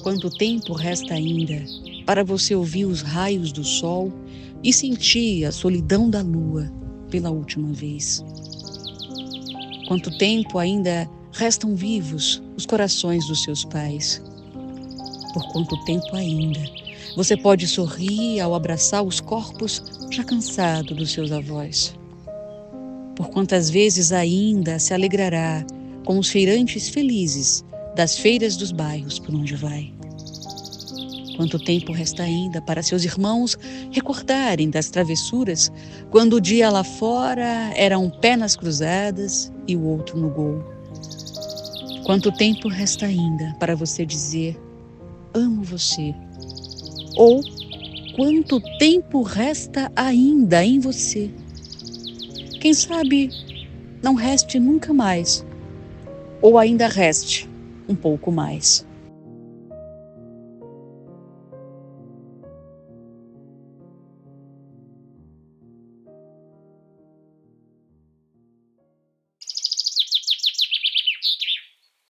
Quanto tempo resta ainda para você ouvir os raios do sol e sentir a solidão da lua pela última vez? Quanto tempo ainda restam vivos os corações dos seus pais? Por quanto tempo ainda você pode sorrir ao abraçar os corpos já cansados dos seus avós? Por quantas vezes ainda se alegrará com os feirantes felizes das feiras dos bairros por onde vai? Quanto tempo resta ainda para seus irmãos recordarem das travessuras, quando o dia lá fora era um pé nas cruzadas e o outro no gol? Quanto tempo resta ainda para você dizer, amo você? Ou quanto tempo resta ainda em você? Quem sabe não reste nunca mais, ou ainda reste um pouco mais.